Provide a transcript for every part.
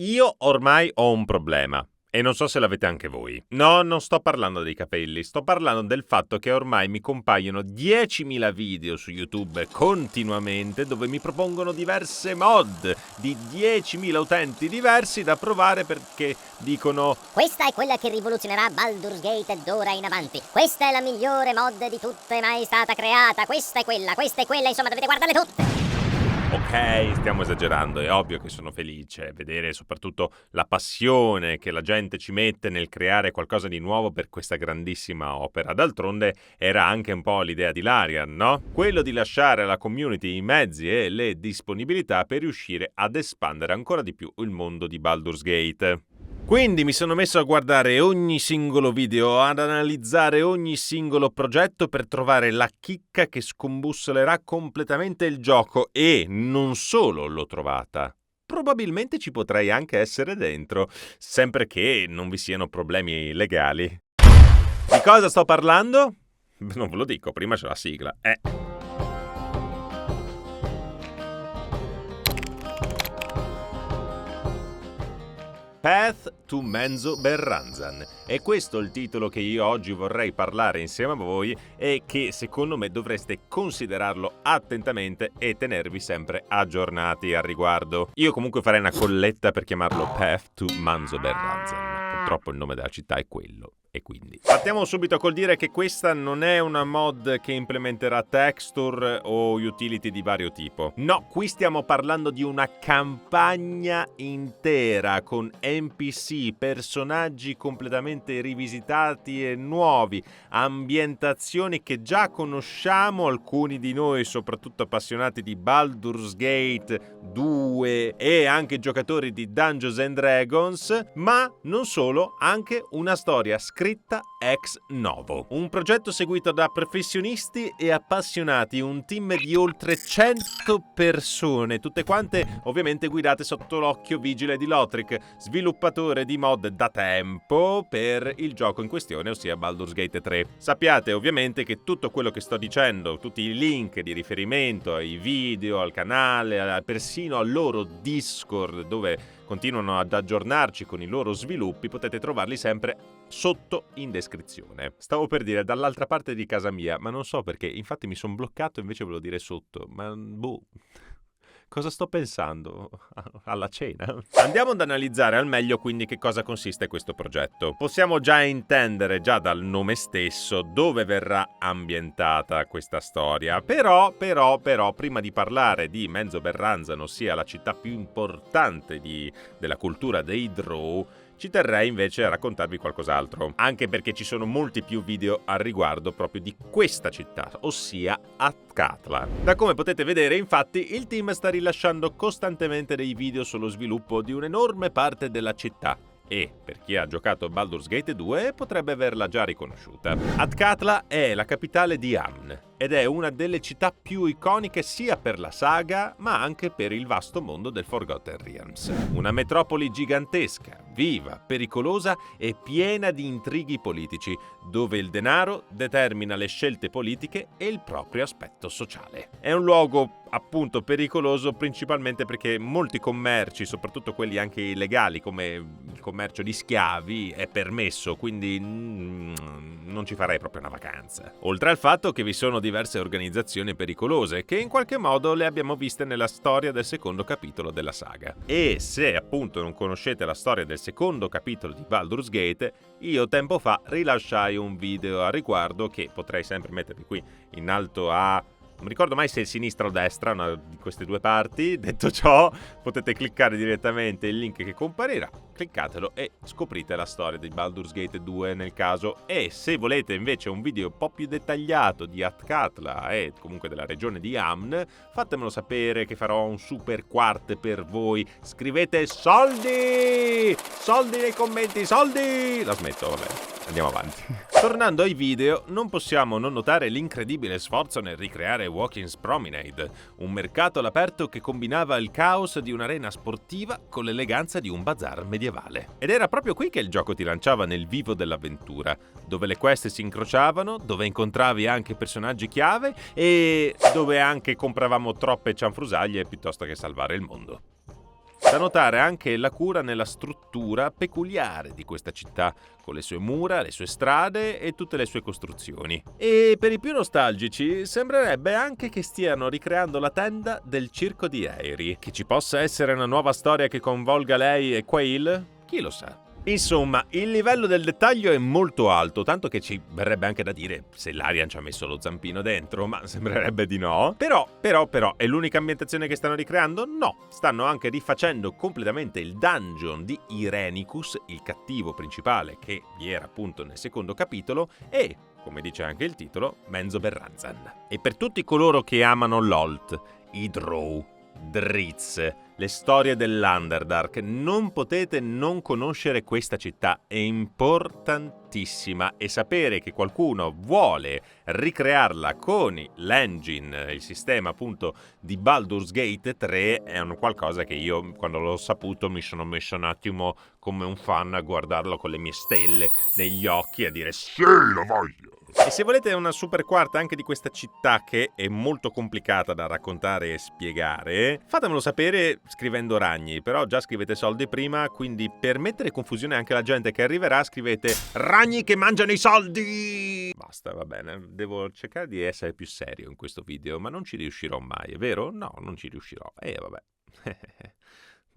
Io ormai ho un problema. E non so se l'avete anche voi. No, non sto parlando dei capelli, sto parlando del fatto che ormai mi compaiono 10.000 video su YouTube continuamente dove mi propongono diverse mod di 10.000 utenti diversi da provare perché dicono questa è quella che rivoluzionerà Baldur's Gate d'ora in avanti. Questa è la migliore mod di tutte mai stata creata. Questa è quella, insomma dovete guardarle tutte. ok, stiamo esagerando, è ovvio che sono felice vedere soprattutto la passione che la gente ci mette nel creare qualcosa di nuovo per questa grandissima opera. D'altronde era anche un po' l'idea di Larian, no? Quello di lasciare alla community i mezzi e le disponibilità per riuscire ad espandere ancora di più il mondo di Baldur's Gate. Quindi mi sono messo a guardare ogni singolo video, ad analizzare ogni singolo progetto per trovare la chicca che scombussolerà completamente il gioco e non solo l'ho trovata. Probabilmente ci potrei anche essere dentro, sempre che non vi siano problemi legali. Di cosa sto parlando? Non ve lo dico, prima c'è la sigla. Path to Menzoberranzan. È questo il titolo che io oggi vorrei parlare insieme a voi e che secondo me dovreste considerarlo attentamente e tenervi sempre aggiornati al riguardo. Io comunque farei una colletta per chiamarlo Path to Menzoberranzan. Purtroppo il nome della città è quello. E quindi partiamo subito col dire che questa non è una mod che implementerà texture o utility di vario tipo. No, qui stiamo parlando di una campagna intera con NPC, personaggi completamente rivisitati e nuovi, ambientazioni che già conosciamo, alcuni di noi soprattutto appassionati di Baldur's Gate 2 e anche giocatori di Dungeons and Dragons, ma non solo, anche una storia scritta ex novo. Un progetto seguito da professionisti e appassionati, un team di oltre 100 persone, tutte quante ovviamente guidate sotto l'occhio vigile di Lothric, sviluppatore di mod da tempo per il gioco in questione, ossia Baldur's Gate 3. Sappiate ovviamente che tutto quello che sto dicendo, tutti i link di riferimento ai video, al canale, persino al loro Discord, dove continuano ad aggiornarci con i loro sviluppi, potete trovarli sempre sotto in descrizione. Stavo per dire dall'altra parte di casa mia, ma non so perché, infatti mi sono bloccato, invece volevo dire sotto, ma boh. Cosa sto pensando? Alla cena? Andiamo ad analizzare al meglio quindi che cosa consiste questo progetto. Possiamo già intendere, già dal nome stesso, dove verrà ambientata questa storia. Però, prima di parlare di Menzoberranzan, ossia la città più importante della cultura dei Drow, ci terrei invece a raccontarvi qualcos'altro, anche perché ci sono molti più video al riguardo proprio di questa città, ossia Athkatla. Da come potete vedere, infatti, il team sta rilasciando costantemente dei video sullo sviluppo di un'enorme parte della città. E, per chi ha giocato a Baldur's Gate 2, potrebbe averla già riconosciuta. Athkatla è la capitale di Amn ed è una delle città più iconiche sia per la saga, ma anche per il vasto mondo del Forgotten Realms. Una metropoli gigantesca, viva, pericolosa e piena di intrighi politici, dove il denaro determina le scelte politiche e il proprio aspetto sociale. È un luogo appunto pericoloso principalmente perché molti commerci, soprattutto quelli anche illegali come il commercio di schiavi, è permesso, quindi non ci farei proprio una vacanza. Oltre al fatto che vi sono diverse organizzazioni pericolose che in qualche modo le abbiamo viste nella storia del secondo capitolo della saga. E se appunto non conoscete la storia del secondo capitolo di Baldur's Gate, io tempo fa rilasciai un video a riguardo che potrei sempre mettervi qui in alto a... non mi ricordo mai se è sinistra o destra, una di queste due parti. Detto ciò, potete cliccare direttamente il link che comparirà, cliccatelo e scoprite la storia di Baldur's Gate 2 nel caso. E se volete invece un video un po' più dettagliato di Athkatla e comunque della regione di Amn, fatemelo sapere che farò un super quarte per voi. Scrivete soldi! Soldi nei commenti, soldi! La smetto, vabbè. Andiamo avanti. Tornando ai video, non possiamo non notare l'incredibile sforzo nel ricreare Watkins Promenade, un mercato all'aperto che combinava il caos di un'arena sportiva con l'eleganza di un bazar medievale. Ed era proprio qui che il gioco ti lanciava nel vivo dell'avventura, dove le quest si incrociavano, dove incontravi anche personaggi chiave e dove anche compravamo troppe cianfrusaglie piuttosto che salvare il mondo. Da notare anche la cura nella struttura peculiare di questa città, con le sue mura, le sue strade e tutte le sue costruzioni. E per i più nostalgici sembrerebbe anche che stiano ricreando la tenda del circo di Airy. Che ci possa essere una nuova storia che coinvolga lei e Quail? Chi lo sa. Insomma, il livello del dettaglio è molto alto, tanto che ci verrebbe anche da dire se l'Arian ci ha messo lo zampino dentro, ma sembrerebbe di no. Però, è l'unica ambientazione che stanno ricreando? No, stanno anche rifacendo completamente il dungeon di Irenicus, il cattivo principale che vi era appunto nel secondo capitolo, e, come dice anche il titolo, Menzo Berranzan. E per tutti coloro che amano l'Olt, i Drow, Drizzt, le storie dell'Underdark, non potete non conoscere questa città, è importantissima, e sapere che qualcuno vuole ricrearla con l'engine, il sistema appunto di Baldur's Gate 3 è un qualcosa che io quando l'ho saputo mi sono messo un attimo come un fan a guardarlo con le mie stelle negli occhi e a dire sì, lo voglio. E se volete una super quarta anche di questa città che è molto complicata da raccontare e spiegare, fatemelo sapere scrivendo ragni, però già scrivete soldi prima, quindi per mettere confusione anche alla gente che arriverà scrivete ragni che mangiano i soldi! Basta, va bene, devo cercare di essere più serio in questo video, ma non ci riuscirò mai, è vero? No, non ci riuscirò, vabbè.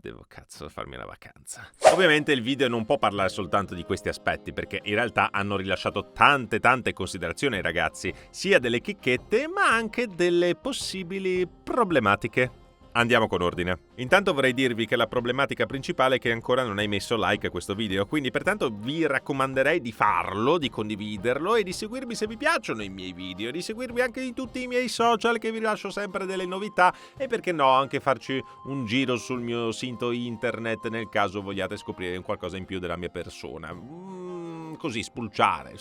Devo farmi una vacanza. Ovviamente il video non può parlare soltanto di questi aspetti, perché in realtà hanno rilasciato tante considerazioni ai ragazzi, sia delle chicchette ma anche delle possibili problematiche. Andiamo con ordine. Intanto vorrei dirvi che la problematica principale è che ancora non hai messo like a questo video, quindi pertanto vi raccomanderei di farlo, di condividerlo e di seguirmi se vi piacciono i miei video, di seguirmi anche in tutti i miei social che vi lascio sempre delle novità e perché no anche farci un giro sul mio sito internet nel caso vogliate scoprire qualcosa in più della mia persona. Così spulciare.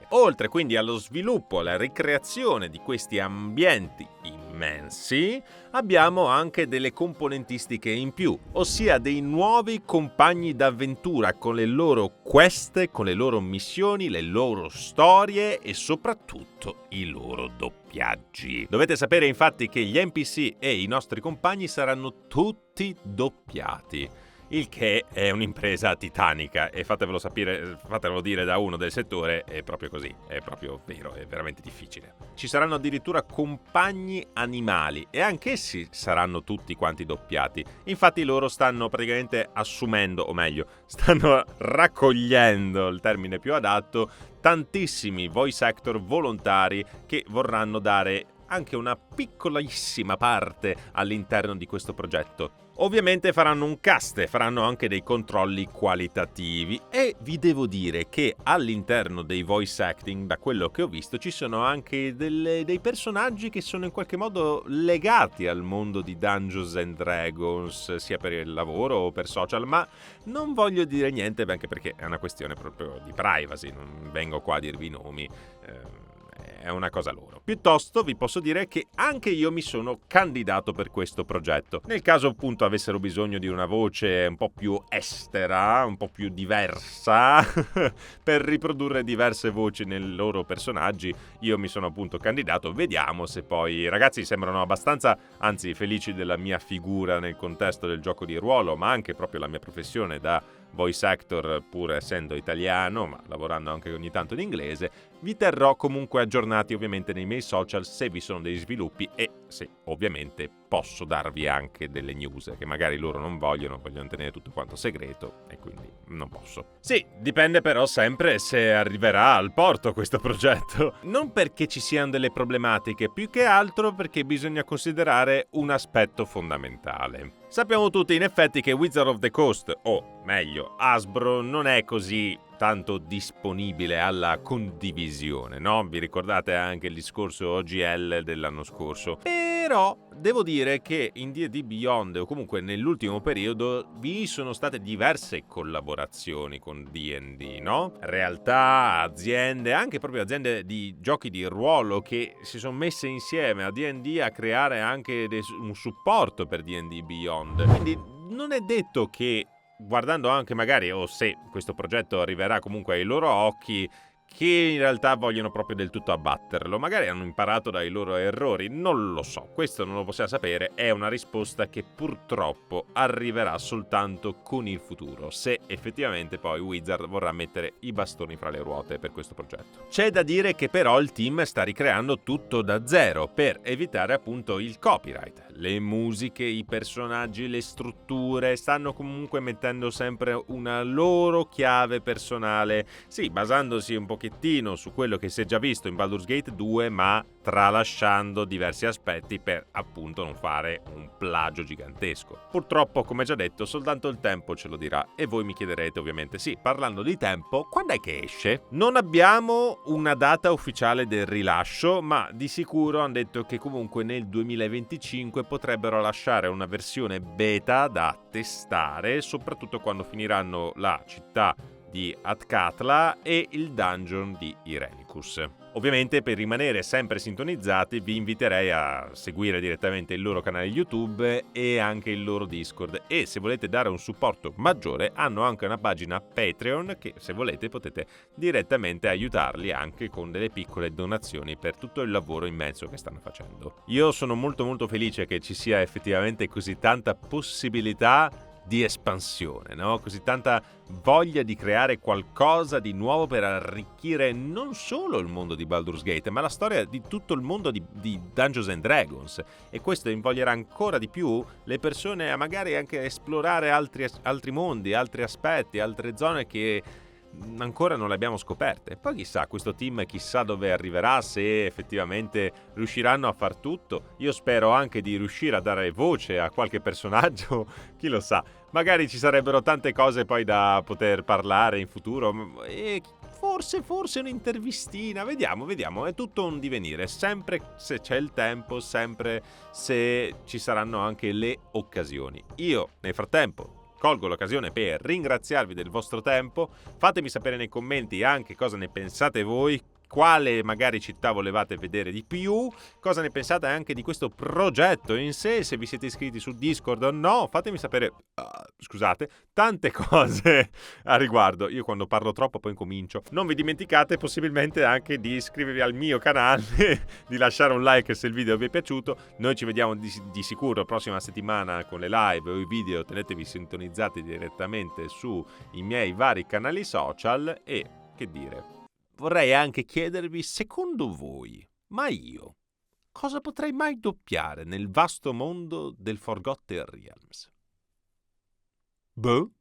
Oltre quindi allo sviluppo, alla ricreazione di questi ambienti immensi, abbiamo anche delle componentistiche in più, ossia dei nuovi compagni d'avventura con le loro quest, con le loro missioni, le loro storie e soprattutto i loro doppiaggi. Dovete sapere infatti che gli NPC e i nostri compagni saranno tutti doppiati. Il che è un'impresa titanica e fatevelo dire da uno del settore, è proprio così, è proprio vero, è veramente difficile. Ci saranno addirittura compagni animali e anch'essi saranno tutti quanti doppiati. Infatti loro stanno praticamente assumendo, o meglio, stanno raccogliendo, il termine più adatto, tantissimi voice actor volontari che vorranno dare anche una piccolissima parte all'interno di questo progetto. Ovviamente faranno un cast e faranno anche dei controlli qualitativi e vi devo dire che all'interno dei voice acting, da quello che ho visto, ci sono anche dei personaggi che sono in qualche modo legati al mondo di Dungeons and Dragons, sia per il lavoro o per social, ma non voglio dire niente anche perché è una questione proprio di privacy, non vengo qua a dirvi i nomi. È una cosa loro. Piuttosto vi posso dire che anche io mi sono candidato per questo progetto. Nel caso appunto avessero bisogno di una voce un po' più estera, un po' più diversa, per riprodurre diverse voci nei loro personaggi, io mi sono appunto candidato. Vediamo se poi i ragazzi sembrano abbastanza, anzi felici della mia figura nel contesto del gioco di ruolo, ma anche proprio la mia professione da voice actor, pur essendo italiano, ma lavorando anche ogni tanto in inglese. Vi terrò comunque aggiornati ovviamente nei miei social se vi sono dei sviluppi e se ovviamente posso darvi anche delle news che magari loro non vogliono tenere tutto quanto segreto e quindi non posso. Sì, dipende però sempre se arriverà al porto questo progetto. Non perché ci siano delle problematiche, più che altro perché bisogna considerare un aspetto fondamentale. Sappiamo tutti in effetti che Wizard of the Coast, o meglio Hasbro, non è così tanto disponibile alla condivisione, no? Vi ricordate anche il discorso OGL dell'anno scorso? Però devo dire che in D&D Beyond, o comunque nell'ultimo periodo, vi sono state diverse collaborazioni con D&D, no? Realtà, aziende, anche proprio aziende di giochi di ruolo che si sono messe insieme a D&D a creare anche un supporto per D&D Beyond. Quindi non è detto che, guardando anche magari, o se questo progetto arriverà comunque ai loro occhi, che in realtà vogliono proprio del tutto abbatterlo. Magari hanno imparato dai loro errori, non lo so, questo non lo possiamo sapere, è una risposta che purtroppo arriverà soltanto con il futuro, se effettivamente poi Wizard vorrà mettere i bastoni fra le ruote per questo progetto. C'è da dire che però il team sta ricreando tutto da zero per evitare appunto il copyright. Le musiche, i personaggi, le strutture stanno comunque mettendo sempre una loro chiave personale, sì, basandosi un pochettino su quello che si è già visto in Baldur's Gate 2, ma tralasciando diversi aspetti per appunto non fare un plagio gigantesco. Purtroppo, come già detto, soltanto il tempo ce lo dirà e voi mi chiederete ovviamente, sì, parlando di tempo, quando è che esce? Non abbiamo una data ufficiale del rilascio, ma di sicuro hanno detto che comunque nel 2025 potrebbero lasciare una versione beta da testare, soprattutto quando finiranno la città di Athkatla e il dungeon di Irenicus. Ovviamente, per rimanere sempre sintonizzati, vi inviterei a seguire direttamente il loro canale YouTube e anche il loro Discord, e se volete dare un supporto maggiore hanno anche una pagina Patreon che, se volete, potete direttamente aiutarli anche con delle piccole donazioni per tutto il lavoro immenso che stanno facendo. Io sono molto felice che ci sia effettivamente così tanta possibilità di espansione, no? Così tanta voglia di creare qualcosa di nuovo per arricchire non solo il mondo di Baldur's Gate, ma la storia di tutto il mondo di Dungeons and Dragons, e questo invoglierà ancora di più le persone a magari anche esplorare altri mondi, altri aspetti, altre zone che ancora non le abbiamo scoperte. Poi chissà, questo team chissà dove arriverà, se effettivamente riusciranno a far tutto. Io spero anche di riuscire a dare voce a qualche personaggio, chi lo sa. Magari ci sarebbero tante cose poi da poter parlare in futuro, e forse un'intervistina, vediamo, è tutto un divenire, sempre se c'è il tempo, sempre se ci saranno anche le occasioni. Io nel frattempo colgo l'occasione per ringraziarvi del vostro tempo. Fatemi sapere nei commenti anche cosa ne pensate voi, quale magari città volevate vedere di più, cosa ne pensate anche di questo progetto in sé, se vi siete iscritti su Discord o no. Fatemi sapere, scusate, tante cose a riguardo. Io quando parlo troppo poi incomincio. Non vi dimenticate possibilmente anche di iscrivervi al mio canale, di lasciare un like se il video vi è piaciuto. Noi ci vediamo di sicuro la prossima settimana con le live o i video. Tenetevi sintonizzati direttamente sui miei vari canali social. E che dire, vorrei anche chiedervi, secondo voi, ma io cosa potrei mai doppiare nel vasto mondo del Forgotten Realms? Boh?